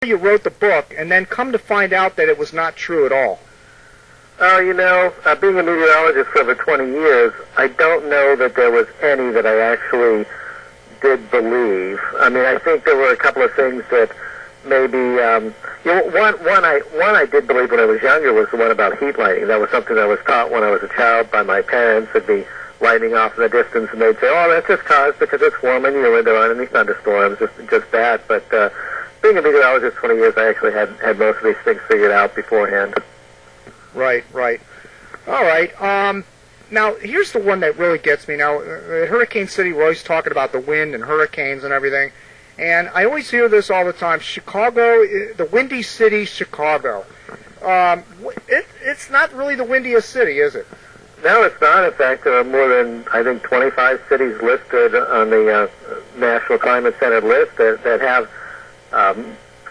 you wrote the book, and then come to find out that it was not true at all? Oh, being a meteorologist for over 20 years, I don't know that there was any that I actually did believe. I mean, I think there were a couple of things that maybe, one I did believe when I was younger was the one about heat lightning. That was something I was taught when I was a child by my parents. It'd be lightning off in the distance, and they'd say, "Oh, that's just caused because it's warm and there aren't any thunderstorms, just that." But being a meteorologist 20 years, I actually had most of these things figured out beforehand. Right. All right. Now, here's the one that really gets me. Now, at Hurricane City, we're always talking about the wind and hurricanes and everything. And I always hear this all the time. Chicago, the windy city, Chicago. It's not really the windiest city, is it? No, it's not. In fact, there are more than, I think, 25 cities listed on the National Climate Center list that have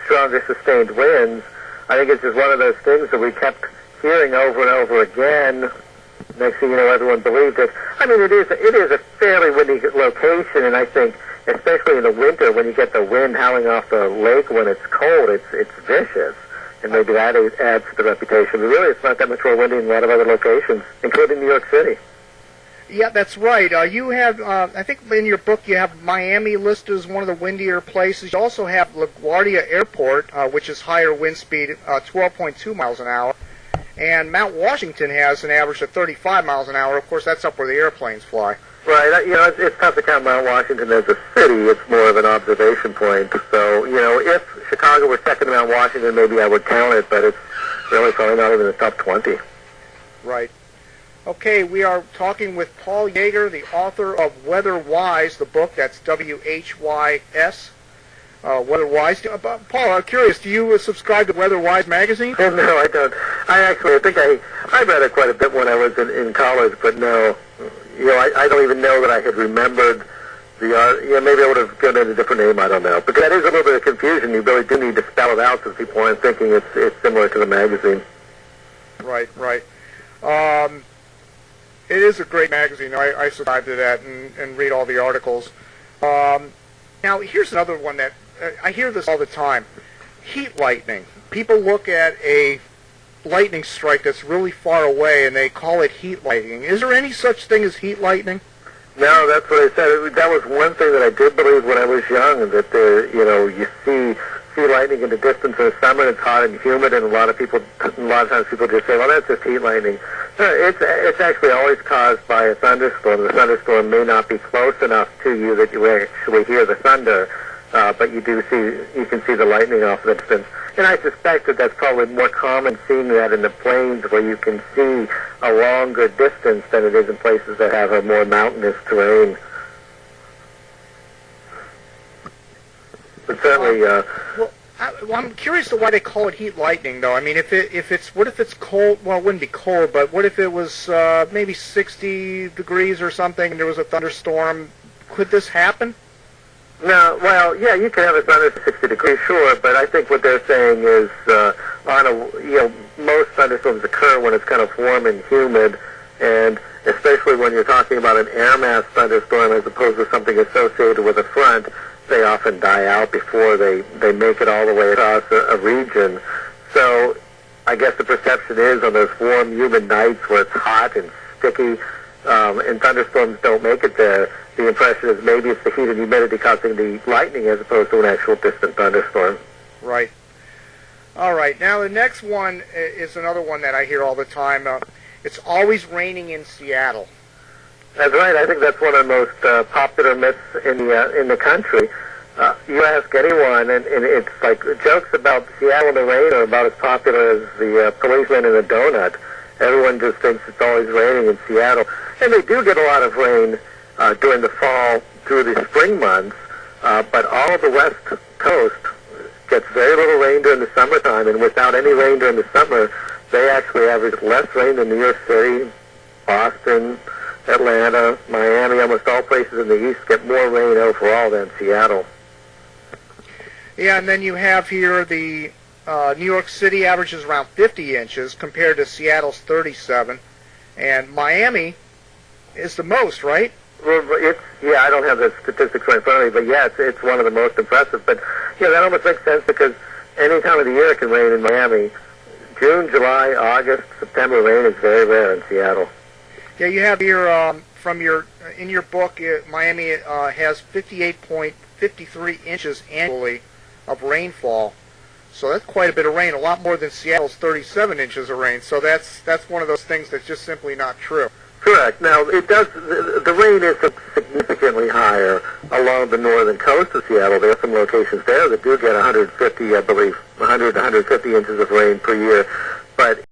stronger sustained winds. I think it's just one of those things that we kept hearing over and over again. Next thing you know, everyone believed it. I mean, it is a fairly windy location, and I think, especially in the winter, when you get the wind howling off the lake when it's cold, it's vicious, and maybe that adds to the reputation. But really, it's not that much more windy in a lot of other locations, including New York City. Yeah, that's right. You have, I think in your book, you have Miami listed as one of the windier places. You also have LaGuardia Airport, which is higher wind speed, 12.2 miles an hour. And Mount Washington has an average of 35 miles an hour. Of course, that's up where the airplanes fly. Right. It's tough to count Mount Washington as a city. It's more of an observation point. So, if Chicago were second to Mount Washington, maybe I would count it, but it's really probably not even the top 20. Right. Okay, we are talking with Paul Yeager, the author of Weather Wise, the book. That's WHYS. Weather Wise. Paul, I'm curious, do you subscribe to Weather Wise magazine? Oh, no, I don't. I think I read it quite a bit when I was in college, but no. I don't even know that I had remembered the art. Maybe I would have given it a different name, I don't know. Because that is a little bit of confusion. You really do need to spell it out so people aren't thinking it's similar to the magazine. Right. It is a great magazine. I subscribe to that and read all the articles. Now, here's another one that I hear this all the time. Heat lightning. People look at a lightning strike that's really far away and they call it heat lightning. Is there any such thing as heat lightning? No, that's what I said. That was one thing that I did believe when I was young, that you see lightning in the distance in the summer, and it's hot and humid, and a lot of times people just say, well, that's just heat lightning. It's actually always caused by a thunderstorm. The thunderstorm may not be close enough to you that you actually hear the thunder, but you can see the lightning off the distance. And I suspect that that's probably more common seeing that in the plains where you can see a longer distance than it is in places that have a more mountainous terrain. But certainly, well, I'm curious to why they call it heat lightning, though. I mean, what if it's cold? Well, it wouldn't be cold, but what if it was maybe 60 degrees or something, and there was a thunderstorm? Could this happen? No, well, yeah, you can have a thunder at 60 degrees, sure, but I think what they're saying is, most thunderstorms occur when it's kind of warm and humid, and especially when you're talking about an air mass thunderstorm as opposed to something associated with a front, they often die out before they make it all the way across a region. So I guess the perception is on those warm, humid nights where it's hot and sticky, and thunderstorms don't make it there, the impression is maybe it's the heat and humidity causing the lightning as opposed to an actual distant thunderstorm. Right. All right. Now the next one is another one that I hear all the time. It's always raining in Seattle. That's right. I think that's one of the most popular myths in the country. You ask anyone, and it's like jokes about Seattle and the rain are about as popular as the policeman in a donut. Everyone just thinks it's always raining in Seattle. And they do get a lot of rain during the fall through the spring months, but all of the West Coast gets very little rain during the summertime, and without any rain during the summer, they actually average less rain than New York City, Boston, Atlanta, Miami. Almost all places in the East get more rain overall than Seattle. Yeah, and then you have here the New York City averages around 50 inches compared to Seattle's 37, and Miami is the most, right? Well, I don't have the statistics right in front of me, but yeah, it's one of the most impressive. But that almost makes sense because any time of the year it can rain in Miami. June, July, August, September rain is very rare in Seattle. Yeah, you have here from your in your book, Miami has 58.53 inches annually of rainfall. So that's quite a bit of rain, a lot more than Seattle's 37 inches of rain. So that's one of those things that's just simply not true. Correct. Now, it does. The rain is significantly higher along the northern coast of Seattle. There are some locations there that do get 150, I believe, 100 to 150 inches of rain per year. But